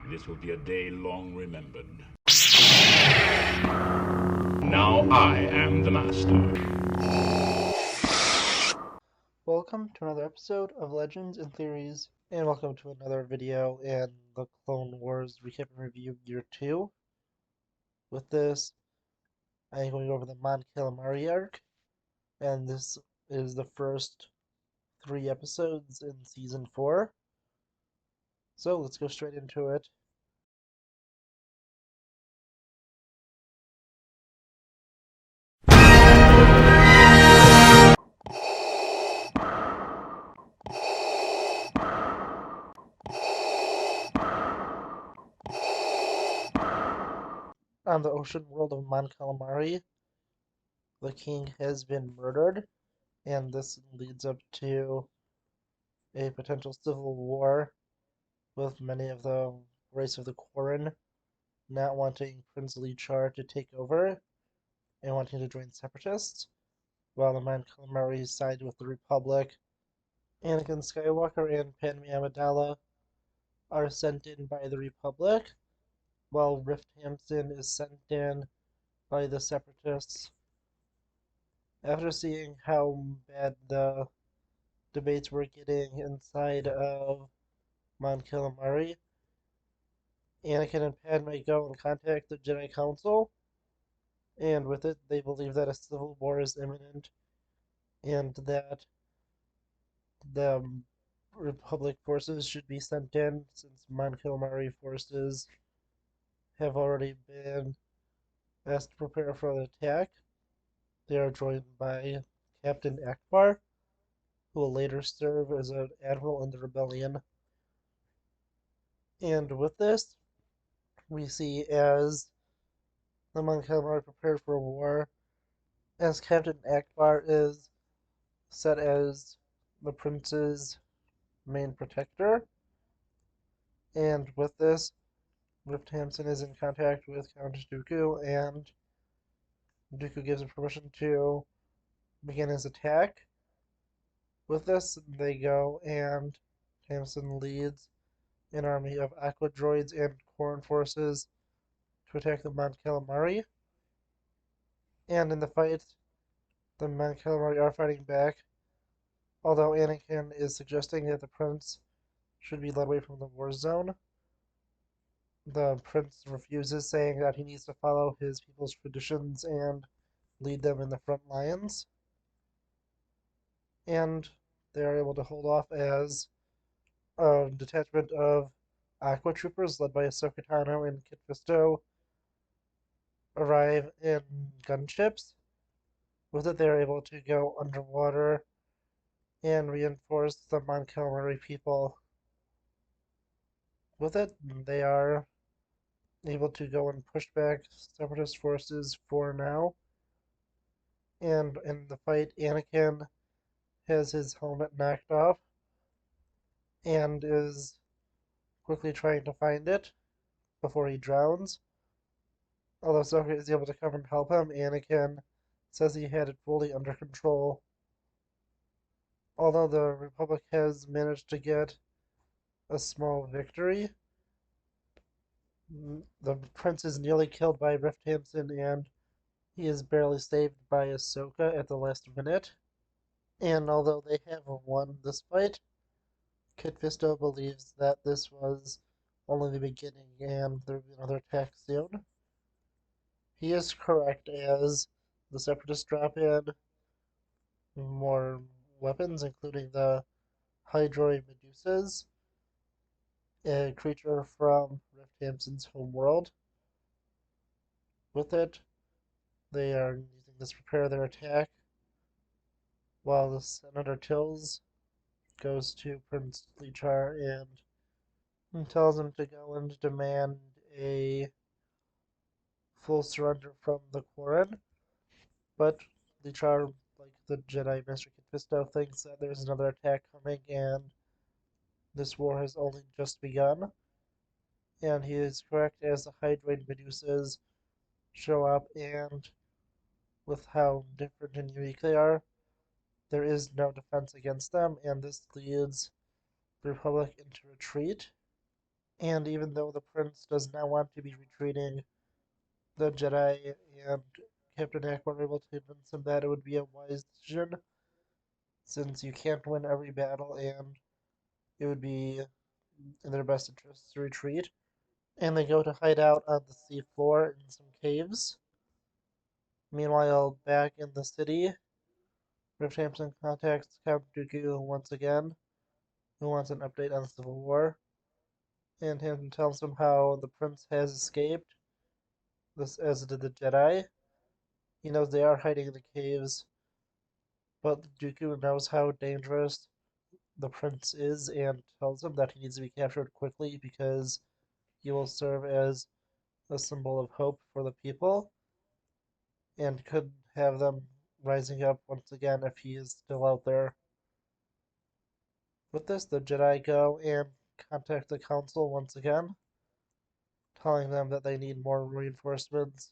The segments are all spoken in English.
This will be a day long remembered. Now I am the master. Welcome to another episode of Legends and Theories, and welcome to another video in the Clone Wars Recap and Review Year 2. With this, I'm going over the Mon Calamari Arc, and this is the first 3 episodes in Season 4. So let's go straight into it. On the ocean world of Mon Calamari, the king has been murdered, and this leads up to a potential civil war with many of the race of the Quarren not wanting Prince Lichar to take over and wanting to join Separatists, while the Mon Calamari side with the Republic. Anakin Skywalker and Padme Amidala are sent in by the Republic, while Rift Hampson is sent in by the Separatists. After seeing how bad the debates were getting inside of Mon Calamari, Anakin and Padme go and contact the Jedi Council, and with it they believe that a civil war is imminent and that the Republic forces should be sent in, since Mon Calamari forces have already been asked to prepare for the attack. They are joined by Captain Akbar, who will later serve as an admiral in the rebellion. And with this, we see as the Mon Calamari prepare for war, as Captain Akbar is set as the prince's main protector. And with this, Rift Hampson is in contact with Count Dooku, and Dooku gives him permission to begin his attack. With this, they go, and Hampson leads an army of Aqua droids and Quarren forces to attack the Mon Calamari. And in the fight, the Mon Calamari are fighting back, although Anakin is suggesting that the prince should be led away from the war zone. The prince refuses, saying that he needs to follow his people's traditions and lead them in the front lines. And they are able to hold off as a detachment of Aqua Troopers led by Ahsoka Tano and Kit Fisto arrive in gunships. With it, they are able to go underwater and reinforce the Mon Calamari people. With it, they are able to go and push back Separatist forces for now. And in the fight, Anakin has his helmet knocked off and is quickly trying to find it before he drowns. Although Ahsoka is able to come and help him, Anakin says he had it fully under control. Although the Republic has managed to get a small victory, the prince is nearly killed by Rift Hampson, and he is barely saved by Ahsoka at the last minute. And although they have won this fight, Kit Fisto believes that this was only the beginning and there will be another attack soon. He is correct, as the Separatists drop in more weapons, including the Hydroid Medusas, a creature from Rift Hampson's homeworld. With it, they are using this to prepare their attack, while the Senator Tills goes to Prince Lichar and tells him to go and demand a full surrender from the Quarren. But Lichar, like the Jedi Master Kit Fisto, thinks that there's another attack coming and this war has only just begun. And he is correct, as the Hydroid Medusas show up, and with how different and unique they are, there is no defense against them, and this leads the Republic into retreat. And even though the prince does not want to be retreating, the Jedi and Captain Ack were able to convince him that it would be a wise decision, since you can't win every battle and it would be in their best interest to retreat. And they go to hide out on the seafloor in some caves. Meanwhile, back in the city, Rift Hampton contacts Count Dooku once again, who wants an update on the Civil War, and Hampton tells him how the prince has escaped, this as did the Jedi. He knows they are hiding in the caves, but Dooku knows how dangerous the prince is and tells him that he needs to be captured quickly because he will serve as a symbol of hope for the people and could have them rising up once again if he is still out there. With this, the Jedi go and contact the Council once again, telling them that they need more reinforcements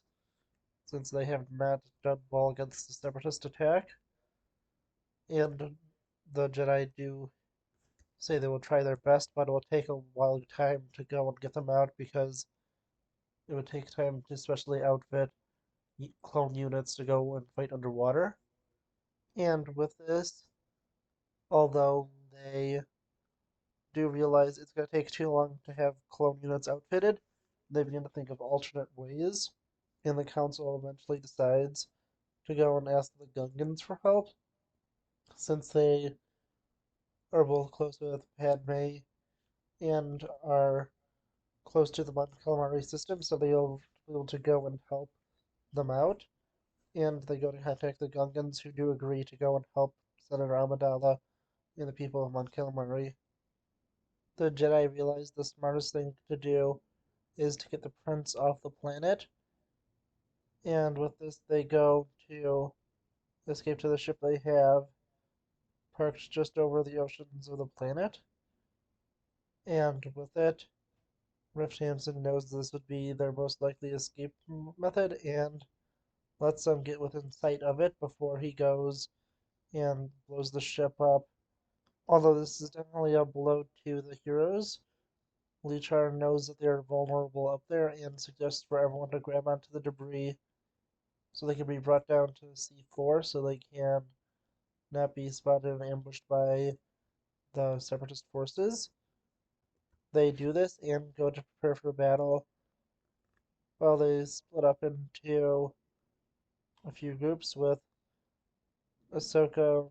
since they have not done well against the Separatist attack. And the Jedi do say they will try their best, but it will take a while time to go and get them out because it would take time to especially outfit clone units to go and fight underwater. And with this, although they do realize it's going to take too long to have clone units outfitted, they begin to think of alternate ways, and the council eventually decides to go and ask the Gungans for help, since they are both close with Padme and are close to the Mon Calamari system, so they'll be able to go and help them out. And they go to contact the Gungans, who do agree to go and help Senator Amidala and the people of Mon Calamari. The Jedi realize the smartest thing to do is to get the prince off the planet, and with this, they go to escape to the ship they have parked just over the oceans of the planet. And with it, Rift Hansen knows this would be their most likely escape method and lets them get within sight of it before he goes and blows the ship up. Although this is definitely a blow to the heroes, Lichar knows that they are vulnerable up there and suggests for everyone to grab onto the debris so they can be brought down to the sea-floor so they can not be spotted and ambushed by the Separatist forces. They do this and go to prepare for battle while they split up into a few groups with Ahsoka,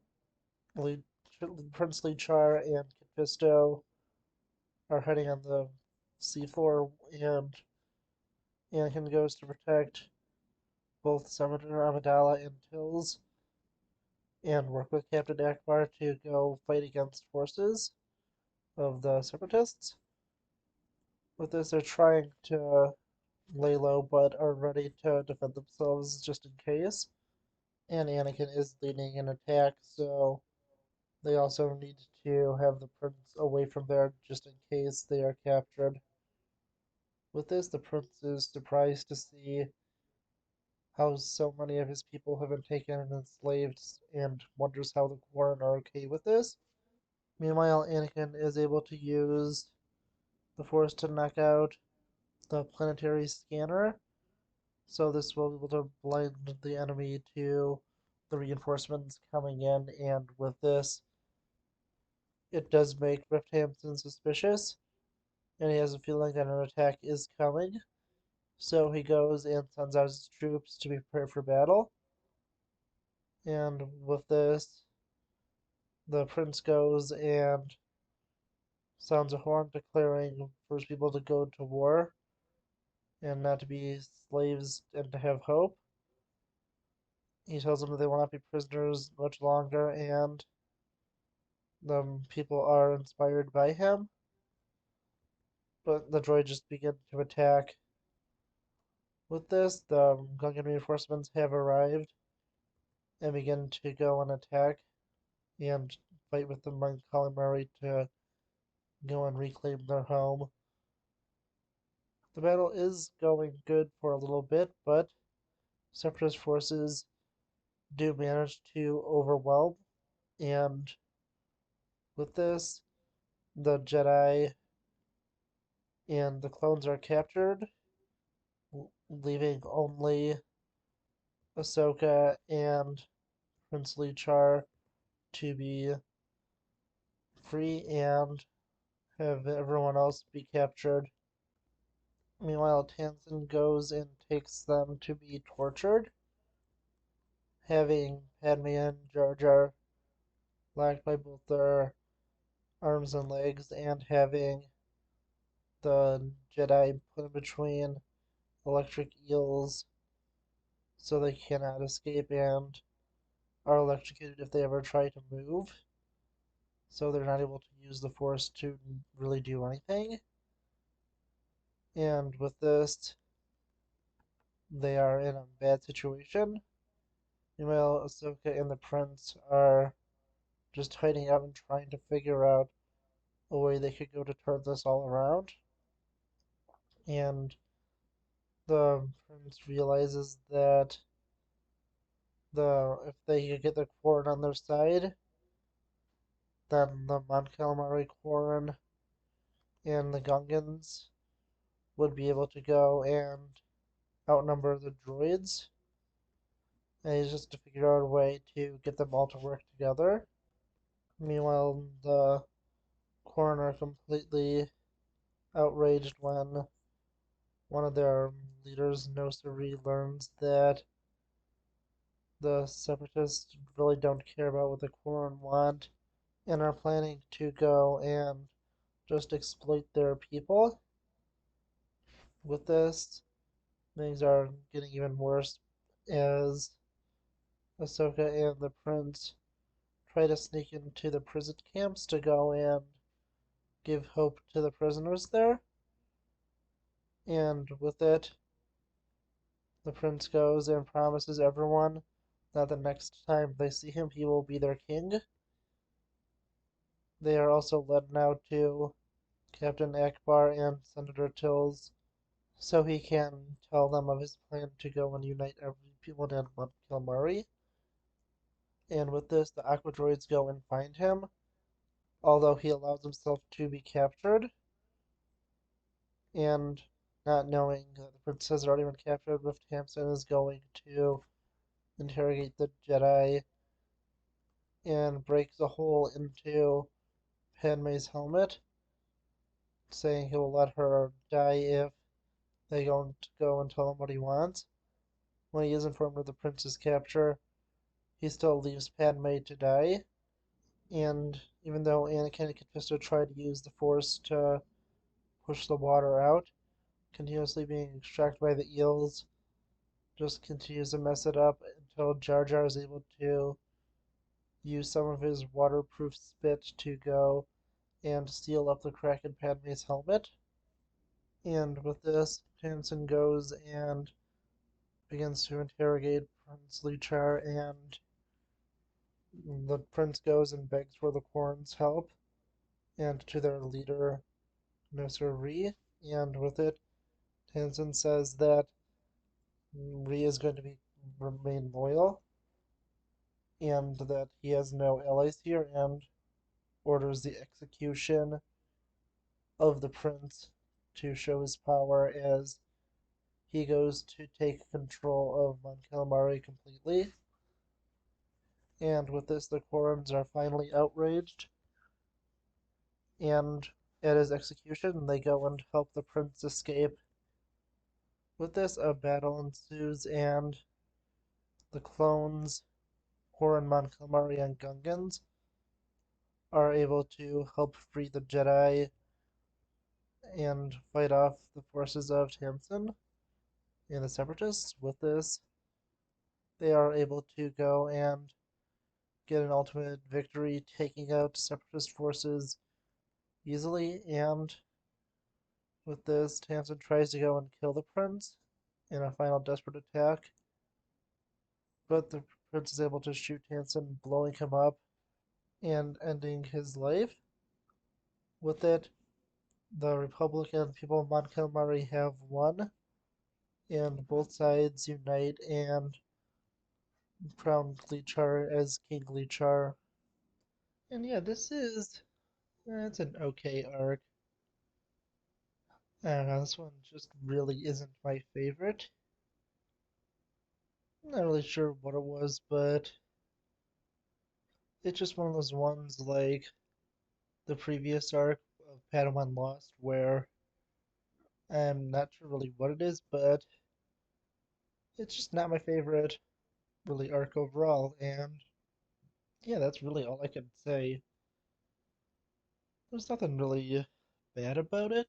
Prince Lichar, and Kit Fisto are heading on the seafloor, and Anakin goes to protect both Senator Amidala and Tills and work with Captain Akbar to go fight against forces of the Separatists. With this, they're trying to lay low but are ready to defend themselves just in case. And Anakin is leading an attack, so they also need to have the prince away from there just in case they are captured. With this, the prince is surprised to see how so many of his people have been taken and enslaved and wonders how the Quarren are okay with this. Meanwhile, Anakin is able to use the Force to knock out the planetary scanner, so this will be able to blind the enemy to the reinforcements coming in, and with this, it does make Rift Hampton suspicious, and he has a feeling that an attack is coming, so he goes and sends out his troops to be prepared for battle. And with this, the prince goes and sounds a horn declaring for his people to go to war and not to be slaves and to have hope. He tells them that they will not be prisoners much longer, and the people are inspired by him. But the droids just begin to attack. With this, the Gungan reinforcements have arrived and begin to go and attack and fight with the Mon Calamari to go and reclaim their home. The battle is going good for a little bit, but Separatist forces do manage to overwhelm, and with this, the Jedi and the clones are captured, leaving only Ahsoka and Prince Char to be free and have everyone else be captured. Meanwhile, Tansen goes and takes them to be tortured, having Padme and Jar Jar locked by both their arms and legs, and having the Jedi put in between electric eels so they cannot escape and are electrocuted if they ever try to move. So they're not able to use the Force to really do anything. And with this, they are in a bad situation. Meanwhile, Ahsoka and the Prince are just hiding out and trying to figure out a way they could go to turn this all around. And the Prince realizes that if they could get the Quarren on their side, then the Mon Calamari Quarren and the Gungans would be able to go and outnumber the droids. And he's just to figure out a way to get them all to work together. Meanwhile, the Quarren are completely outraged when one of their leaders, Nosiri, learns that the Separatists really don't care about what the Quarren want and are planning to go and just exploit their people. With this, things are getting even worse as Ahsoka and the Prince try to sneak into the prison camps to go and give hope to the prisoners there. And with it, the Prince goes and promises everyone that the next time they see him, he will be their king. They are also led now to Captain Akbar and Senator Tills so he can tell them of his plan to go and unite every people in Mon Calamari. And with this, the Aqua Droids go and find him, although he allows himself to be captured. And not knowing that the Prince has already been captured, Rift Hampson is going to interrogate the Jedi and breaks a hole into Padme's helmet, saying he will let her die if they don't go and tell him what he wants. When he is informed of the prince's capture, he still leaves Padme to die. And even though Anakin and Confisto try to use the Force to push the water out, continuously being extracted by the eels just continues to mess it up until Jar Jar is able to use some of his waterproof spit to go and seal up the crack in Padme's helmet. And with this, Tansen goes and begins to interrogate Prince Lichar, and the prince goes and begs for the Quarren's help and to their leader, Nosir Ree. And with it, Tansen says that Ree is going to remain loyal and that he has no allies here, and orders the execution of the prince to show his power as he goes to take control of Mon Calamari completely. And with this, the Quarrens are finally outraged, and at his execution, they go and help the prince escape. With this, a battle ensues, and the clones, Quarren, Mon Calamari, and Gungans, are able to help free the Jedi and fight off the forces of Tamsin and the Separatists. With this, they are able to go and get an ultimate victory, taking out Separatist forces easily. And with this, Tamsin tries to go and kill the prince in a final desperate attack, but the prince is able to shoot Tamsin, blowing him up and ending his life. With it, the Republican people of Mon Calamari have won, and both sides unite and crown Lichar as King Lichar. And yeah, this is it's an okay arc. I don't know, this one just really isn't my favorite. I'm not really sure what it was, but it's just one of those ones like the previous arc of Padawan Lost, where I'm not sure really what it is, but it's just not my favorite really arc overall. And yeah, that's really all I can say. There's nothing really bad about it,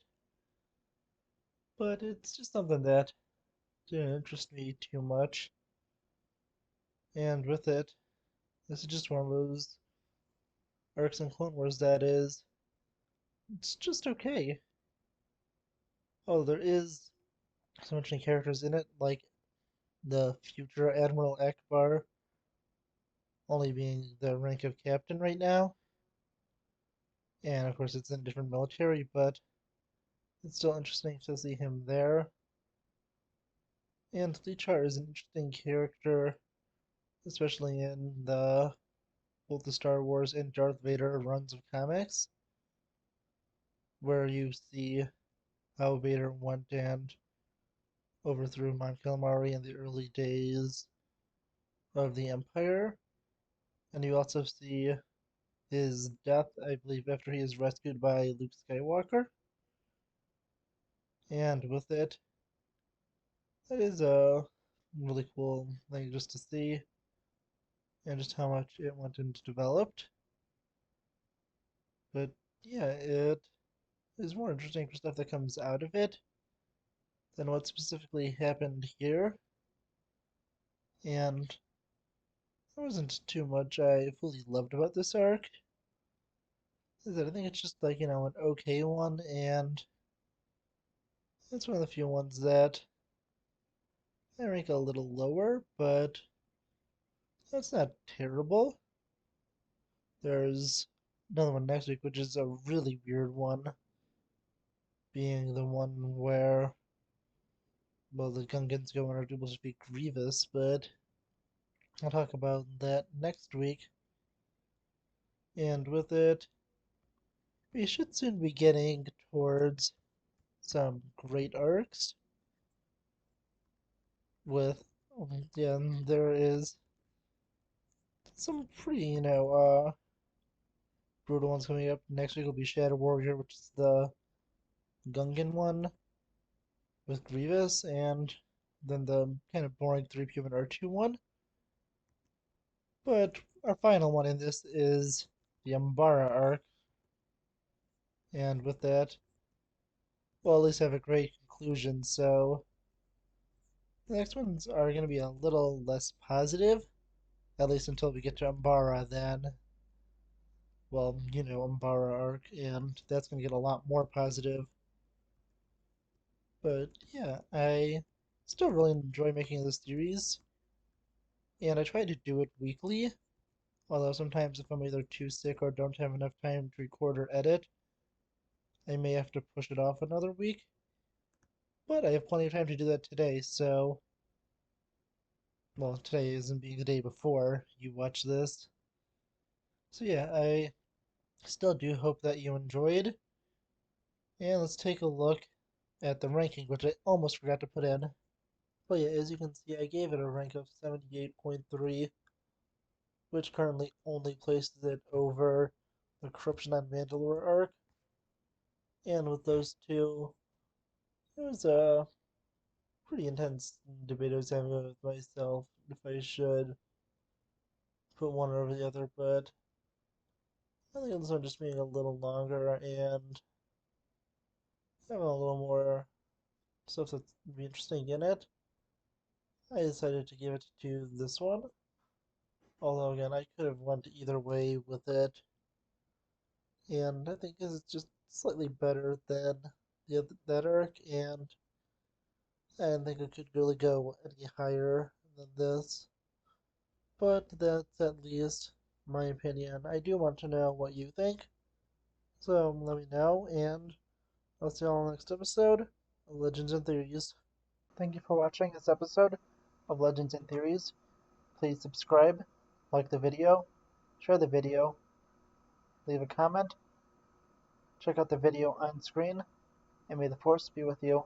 but it's just something that didn't interest me too much. And with it, this is just one of those arcs in Clone Wars that is, it's just okay. Oh, there is some interesting characters in it, like the future Admiral Akbar, only being the rank of captain right now. And of course, it's in a different military, but it's still interesting to see him there. And Lichar is an interesting character, especially in the both the Star Wars and Darth Vader runs of comics, where you see how Vader went and overthrew Mon Calamari in the early days of the Empire. And you also see his death, I believe, after he is rescued by Luke Skywalker. And with it, that is a really cool thing just to see, and just how much it went into developed. But yeah, it is more interesting for stuff that comes out of it than what specifically happened here. And there wasn't too much I fully loved about this arc. Is that I think it's just like, an okay one, and it's one of the few ones that I rank a little lower, but that's not terrible. There's another one next week, which is a really weird one, being the one where, well, the Gungans go and are able to defeat Grievous, but I'll talk about that next week. And with it, we should soon be getting towards some great arcs with, yeah, there is some pretty, brutal ones coming up. Next week will be Shadow Warrior, which is the Gungan one with Grievous, and then the kind of boring 3PO and R2 one. But our final one in this is the Umbara arc, and with that, we'll at least have a great conclusion. So the next ones are going to be a little less positive, at least until we get to Umbara. Then, well, Umbara arc, and that's going to get a lot more positive. But yeah, I still really enjoy making this series, and I try to do it weekly. Although sometimes if I'm either too sick or don't have enough time to record or edit, I may have to push it off another week. But I have plenty of time to do that today, so, well, today isn't being the day before you watch this. So yeah, I still do hope that you enjoyed. And let's take a look at the ranking, which I almost forgot to put in. But yeah, as you can see, I gave it a rank of 78.3, which currently only places it over the Corruption on Mandalore arc. And with those two, it was a pretty intense debate I was having with myself if I should put one over the other, but I think this one just being a little longer and having a little more stuff that's be interesting in it, I decided to give it to this one. Although again, I could have went either way with it, and I think it's just slightly better than that arc, and I don't think it could really go any higher than this. But that's at least my opinion. I do want to know what you think, so let me know, and I'll see you all in the next episode of Legends and Theories. Thank you for watching this episode of Legends and Theories. Please subscribe, like the video, share the video, leave a comment, check out the video on screen, and may the force be with you.